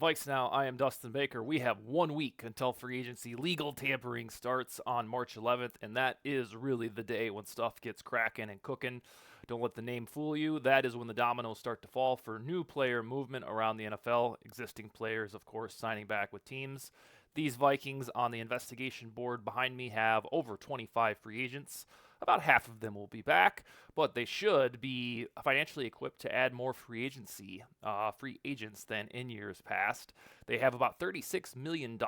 VikesNow. I am Dustin Baker. We have 1 week until free agency legal tampering starts on March 11th, and that is really the day when stuff gets cracking and cooking. Don't let the name fool you. That is when the dominoes start to fall for new player movement around the NFL. Existing players, of course, signing back with teams. These Vikings on the investigation board behind me have over 25 free agents. About half of them will be back, but they should be financially equipped to add more free agents than in years past. They have about $36 million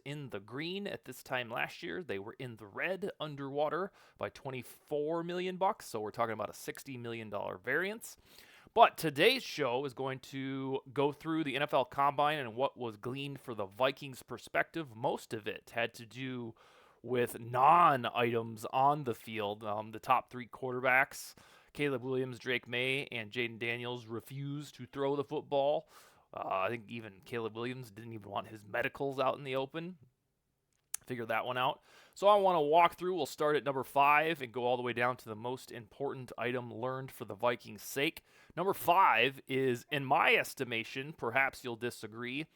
in the green. At this time last year, they were in the red, underwater by $24 million, so we're talking about a $60 million variance. But today's show is going to go through the NFL Combine and what was gleaned for the Vikings' perspective. Most of it had to do with non-items on the field. The top three quarterbacks, Caleb Williams, Drake May, and Jaden Daniels, refused to throw the football. I think even Caleb Williams didn't even want his medicals out in the open. Figure that one out. So I want to walk through. We'll start at number 5 and go all the way down to the most important item learned for the Vikings' sake. Number 5 is, in my estimation, perhaps you'll disagree,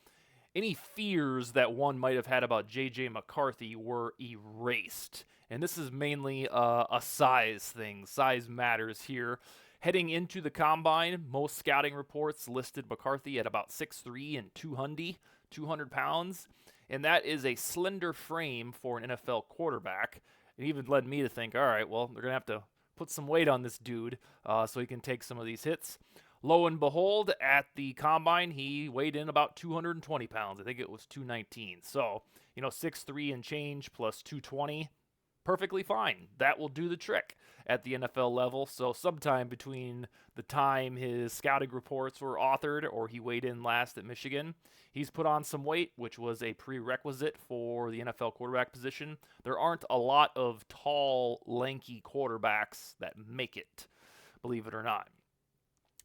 any fears that one might have had about J.J. McCarthy were erased. And this is mainly a size thing. Size matters here. Heading into the Combine, most scouting reports listed McCarthy at about 6'3" and 200 pounds. And that is a slender frame for an NFL quarterback. It even led me to think, all right, well, they're going to have to put some weight on this dude so he can take some of these hits. Lo and behold, at the Combine, he weighed in about 220 pounds. I think it was 219. So, 6'3" and change plus 220, perfectly fine. That will do the trick at the NFL level. So sometime between the time his scouting reports were authored or he weighed in last at Michigan, he's put on some weight, which was a prerequisite for the NFL quarterback position. There aren't a lot of tall, lanky quarterbacks that make it, believe it or not.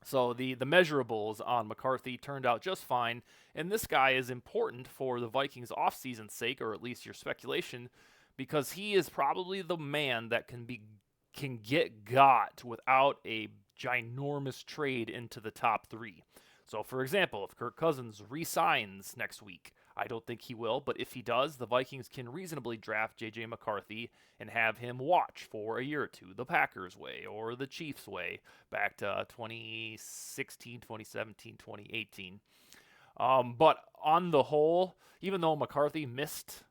So the measurables on McCarthy turned out just fine, and this guy is important for the Vikings' offseason sake, or at least your speculation, because he is probably the man that can get got without a ginormous trade into the top 3. So, for example, if Kirk Cousins re-signs next week, I don't think he will, but if he does, the Vikings can reasonably draft J.J. McCarthy and have him watch for a year or two, the Packers way or the Chiefs way, back to 2016, 2017, 2018. But on the whole, even though McCarthy missed,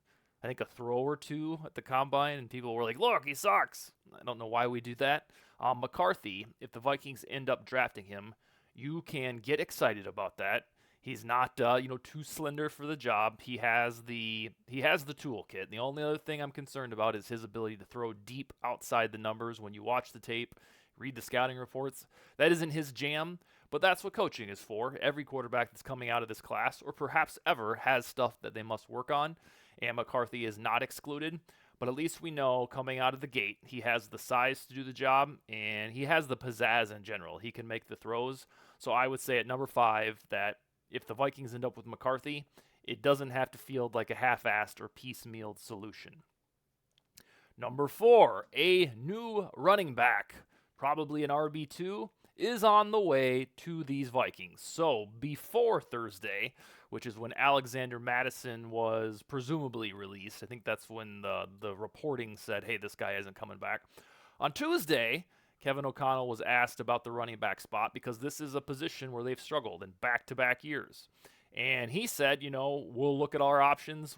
I think, a throw or two at the Combine, and people were like, look, he sucks. I don't know why we do that. McCarthy, if the Vikings end up drafting him, you can get excited about that. He's not, too slender for the job. He has the toolkit. The only other thing I'm concerned about is his ability to throw deep outside the numbers. When you watch the tape, read the scouting reports, that isn't his jam, but that's what coaching is for. Every quarterback that's coming out of this class, or perhaps ever, has stuff that they must work on, and McCarthy is not excluded. But at least we know coming out of the gate, he has the size to do the job, and he has the pizzazz in general. He can make the throws. So I would say at number 5 that if the Vikings end up with McCarthy, it doesn't have to feel like a half-assed or piecemealed solution. Number 4, a new running back, probably an RB2, is on the way to these Vikings. So before Thursday, which is when Alexander Mattison was presumably released, I think that's when the reporting said, hey, this guy isn't coming back. On Tuesday, Kevin O'Connell was asked about the running back spot because this is a position where they've struggled in back-to-back years. And he said, we'll look at our options.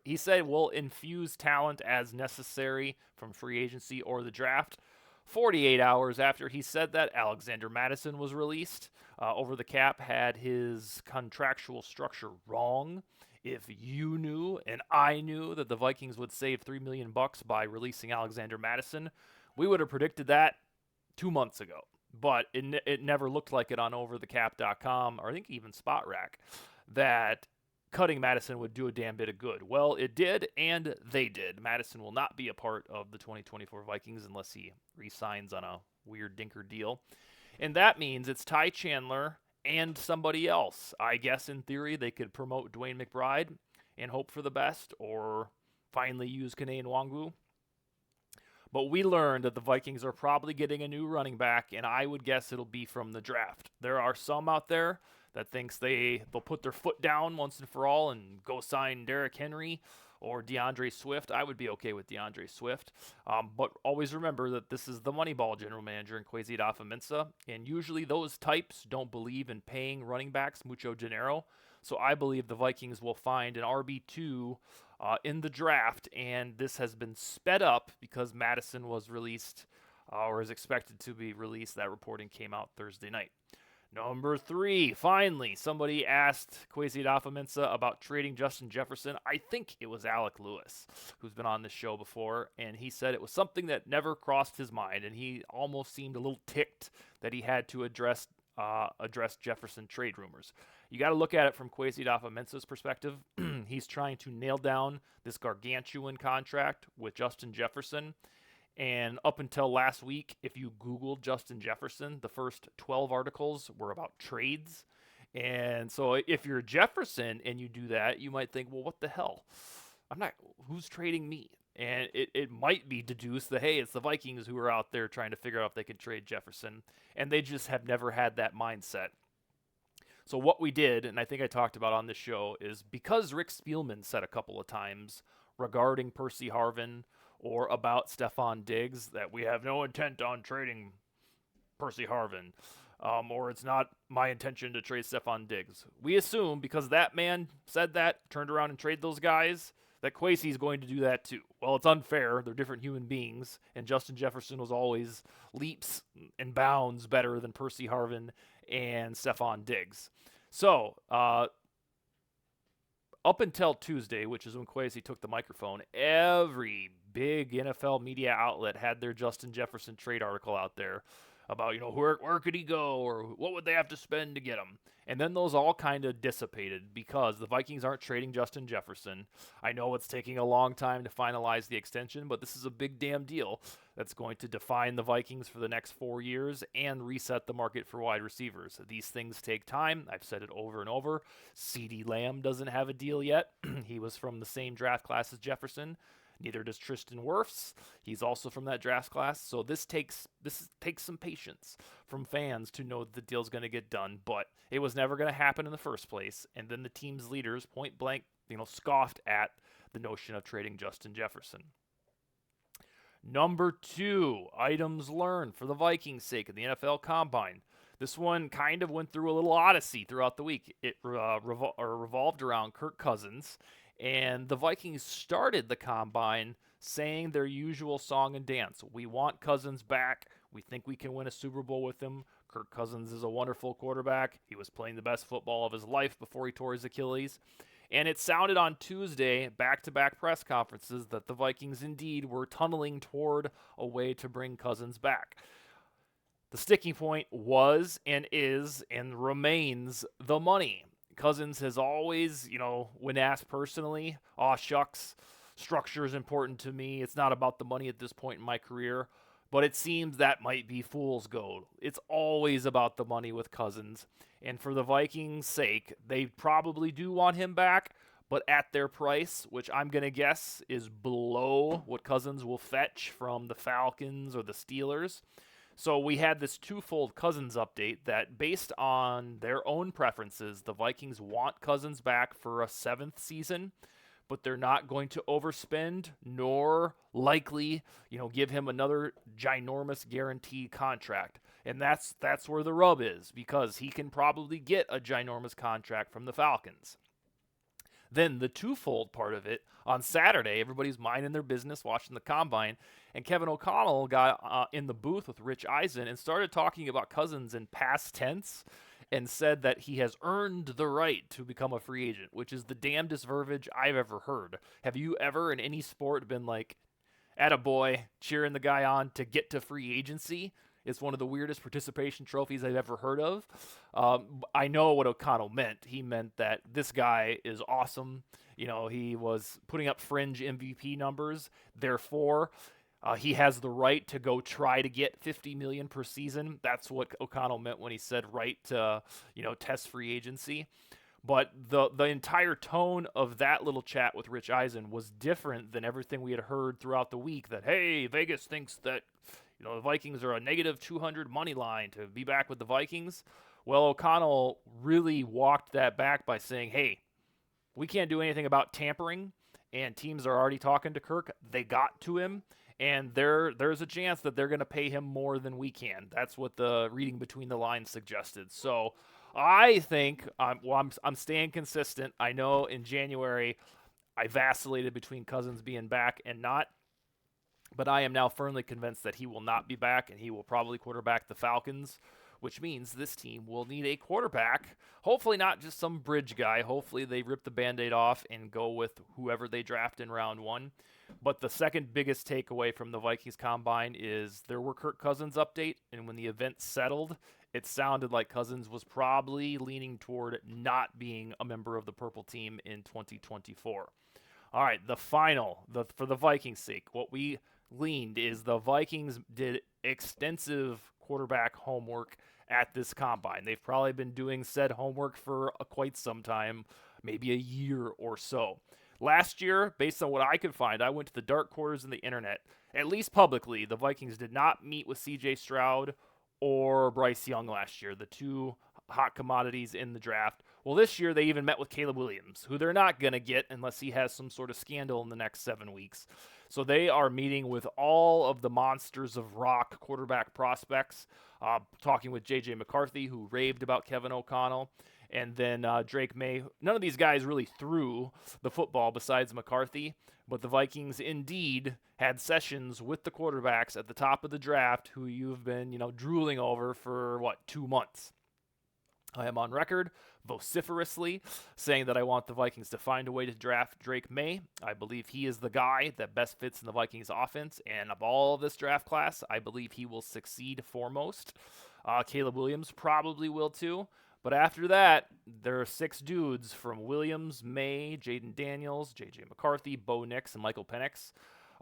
He said we'll infuse talent as necessary from free agency or the draft. 48 hours after he said that, Alexander Mattison was released. Over the Cap had his contractual structure wrong. If you knew and I knew that the Vikings would save $3 million by releasing Alexander Mattison, we would have predicted that 2 months ago. But it never looked like it on overthecap.com, or I think even SpotRack, that cutting Mattison would do a damn bit of good. Well, it did, and they did. Mattison will not be a part of the 2024 Vikings unless he re-signs on a weird dinker deal. And that means it's Ty Chandler and somebody else. I guess in theory they could promote Dwayne McBride and hope for the best, or finally use Kene Nwangwu. But we learned that the Vikings are probably getting a new running back, and I would guess it'll be from the draft. There are some out there that thinks they'll put their foot down once and for all and go sign Derrick Henry or DeAndre Swift. I would be okay with DeAndre Swift. But always remember that this is the Moneyball general manager in Kwesi Adofo-Mensah, and usually those types don't believe in paying running backs mucho dinero. So I believe the Vikings will find an RB2 in the draft, and this has been sped up because Madison was released or is expected to be released. That reporting came out Thursday night. Number 3, finally, somebody asked Kwesi Adofo-Mensah about trading Justin Jefferson. I think it was Alec Lewis, who's been on this show before, and he said it was something that never crossed his mind, and he almost seemed a little ticked that he had to address Jefferson trade rumors. You got to look at it from Kwesi Adofo-Mensah's perspective. He's trying to nail down this gargantuan contract with Justin Jefferson. And up until last week, if you Googled Justin Jefferson, the first 12 articles were about trades. And so if you're Jefferson and you do that, you might think, well, what the hell? Who's trading me? And it might be deduced that, hey, it's the Vikings who are out there trying to figure out if they can trade Jefferson. And they just have never had that mindset. So what we did, and I think I talked about on this show, is because Rick Spielman said a couple of times regarding Percy Harvin or about Stephon Diggs that we have no intent on trading Percy Harvin, or it's not my intention to trade Stephon Diggs. We assume because that man said that, turned around and traded those guys, that Kwesi is going to do that too. Well, it's unfair. They're different human beings, and Justin Jefferson was always leaps and bounds better than Percy Harvin and Stephon Diggs. So, up until Tuesday, which is when Kwesi took the microphone, every big NFL media outlet had their Justin Jefferson trade article out there about, where could he go or what would they have to spend to get him. And then those all kind of dissipated because the Vikings aren't trading Justin Jefferson. I know it's taking a long time to finalize the extension, but this is a big damn deal that's going to define the Vikings for the next 4 years and reset the market for wide receivers. These things take time. I've said it over and over. CeeDee Lamb doesn't have a deal yet. He was from the same draft class as Jefferson. Neither does Tristan Wirfs. He's also from that draft class. So this takes some patience from fans to know that the deal's going to get done. But it was never going to happen in the first place. And then the team's leaders point blank, scoffed at the notion of trading Justin Jefferson. Number 2, items learned for the Vikings' sake in the NFL Combine. This one kind of went through a little odyssey throughout the week. It revolved around Kirk Cousins. And the Vikings started the Combine saying their usual song and dance. We want Cousins back. We think we can win a Super Bowl with him. Kirk Cousins is a wonderful quarterback. He was playing the best football of his life before he tore his Achilles. And it sounded on Tuesday, back-to-back press conferences, that the Vikings indeed were tunneling toward a way to bring Cousins back. The sticking point was and is and remains the money. Cousins has always, when asked personally, shucks, structure is important to me. It's not about the money at this point in my career. But it seems that might be fool's gold. It's always about the money with Cousins. And for the Vikings' sake, they probably do want him back, but at their price, which I'm going to guess is below what Cousins will fetch from the Falcons or the Steelers. So we had this twofold Cousins update that based on their own preferences, the Vikings want Cousins back for a 7th season, but they're not going to overspend nor likely, give him another ginormous guaranteed contract. And that's where the rub is, because he can probably get a ginormous contract from the Falcons. Then the twofold part of it, on Saturday, everybody's minding their business, watching the Combine, and Kevin O'Connell got in the booth with Rich Eisen and started talking about Cousins in past tense and said that he has earned the right to become a free agent, which is the damnedest verbiage I've ever heard. Have you ever in any sport been like, attaboy, cheering the guy on to get to free agency? It's one of the weirdest participation trophies I've ever heard of. I know what O'Connell meant. He meant that this guy is awesome. He was putting up fringe MVP numbers. Therefore, he has the right to go try to get $50 million per season. That's what O'Connell meant when he said right to, test free agency. But the entire tone of that little chat with Rich Eisen was different than everything we had heard throughout the week that, hey, Vegas thinks that the Vikings are a negative 200 money line to be back with the Vikings. Well, O'Connell really walked that back by saying, hey, we can't do anything about tampering, and teams are already talking to Kirk. They got to him, and there's a chance that they're going to pay him more than we can. That's what the reading between the lines suggested. So I think, I'm staying consistent. I know in January I vacillated between Cousins being back and not, but I am now firmly convinced that he will not be back, and he will probably quarterback the Falcons, which means this team will need a quarterback. Hopefully, not just some bridge guy. Hopefully, they rip the band aid off and go with whoever they draft in round one. But the second biggest takeaway from the Vikings combine is there were Kirk Cousins update, and when the event settled, it sounded like Cousins was probably leaning toward not being a member of the purple team in 2024. All right, for the Vikings' sake, what we gleaned is the Vikings did extensive quarterback homework at this combine. They've probably been doing said homework for quite some time, maybe a year or so. Last year, based on what I could find, I went to the dark corners in the internet. At least publicly, the Vikings did not meet with C.J. Stroud or Bryce Young last year, the two hot commodities in the draft. Well, this year they even met with Caleb Williams, who they're not going to get unless he has some sort of scandal in the next 7 weeks. So they are meeting with all of the monsters of rock quarterback prospects, talking with J.J. McCarthy, who raved about Kevin O'Connell, and then Drake May. None of these guys really threw the football besides McCarthy, but the Vikings indeed had sessions with the quarterbacks at the top of the draft who you've been, drooling over for, 2 months. I am on record vociferously saying that I want the Vikings to find a way to draft Drake May. I believe he is the guy that best fits in the Vikings offense, and of all of this draft class, I believe he will succeed foremost. Caleb Williams probably will too, but after that, there are 6 dudes from Williams, May, Jaden Daniels, J.J. McCarthy, Bo Nix, and Michael Penix.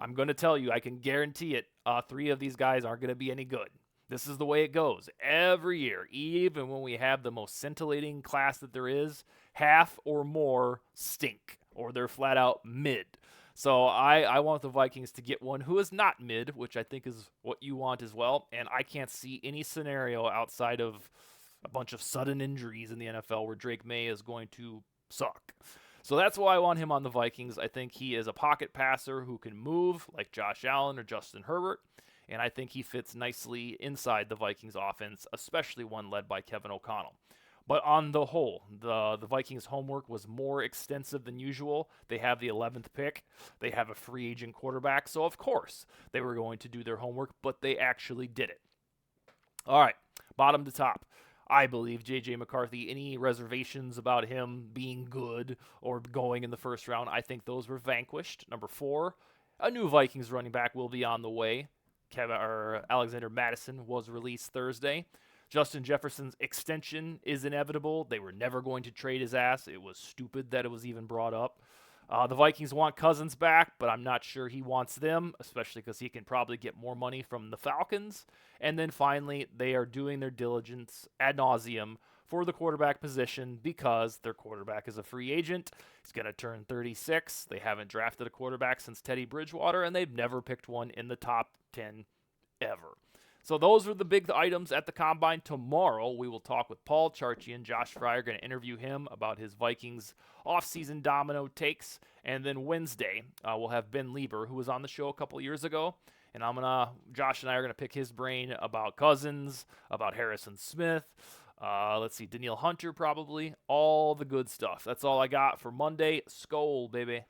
I'm going to tell you, I can guarantee it, 3 of these guys aren't going to be any good. This is the way it goes every year. Even when we have the most scintillating class that there is, half or more stink, or they're flat out mid. So I want the Vikings to get one who is not mid, which I think is what you want as well. And I can't see any scenario outside of a bunch of sudden injuries in the NFL where Drake May is going to suck. So that's why I want him on the Vikings. I think he is a pocket passer who can move like Josh Allen or Justin Herbert. And I think he fits nicely inside the Vikings offense, especially one led by Kevin O'Connell. But on the whole, the Vikings' homework was more extensive than usual. They have the 11th pick. They have a free agent quarterback. So, of course, they were going to do their homework, but they actually did it. All right, bottom to top. I believe J.J. McCarthy, any reservations about him being good or going in the first round, I think those were vanquished. Number 4, a new Vikings running back will be on the way. Alexander Mattison was released Thursday. Justin Jefferson's extension is inevitable. They were never going to trade his ass. It was stupid that it was even brought up. The Vikings want Cousins back, but I'm not sure he wants them, especially because he can probably get more money from the Falcons. And then finally, they are doing their diligence ad nauseum for the quarterback position because their quarterback is a free agent. He's going to turn 36. They haven't drafted a quarterback since Teddy Bridgewater, and they've never picked one in the top 10 ever. So those are the big items at the Combine. Tomorrow, we will talk with Paul Charchian. Josh Fryer going to interview him about his Vikings offseason domino takes. And then Wednesday, we'll have Ben Lieber, who was on the show a couple years ago. And Josh and I are going to pick his brain about Cousins, about Harrison Smith. Danielle Hunter probably. All the good stuff. That's all I got for Monday. Skol, baby.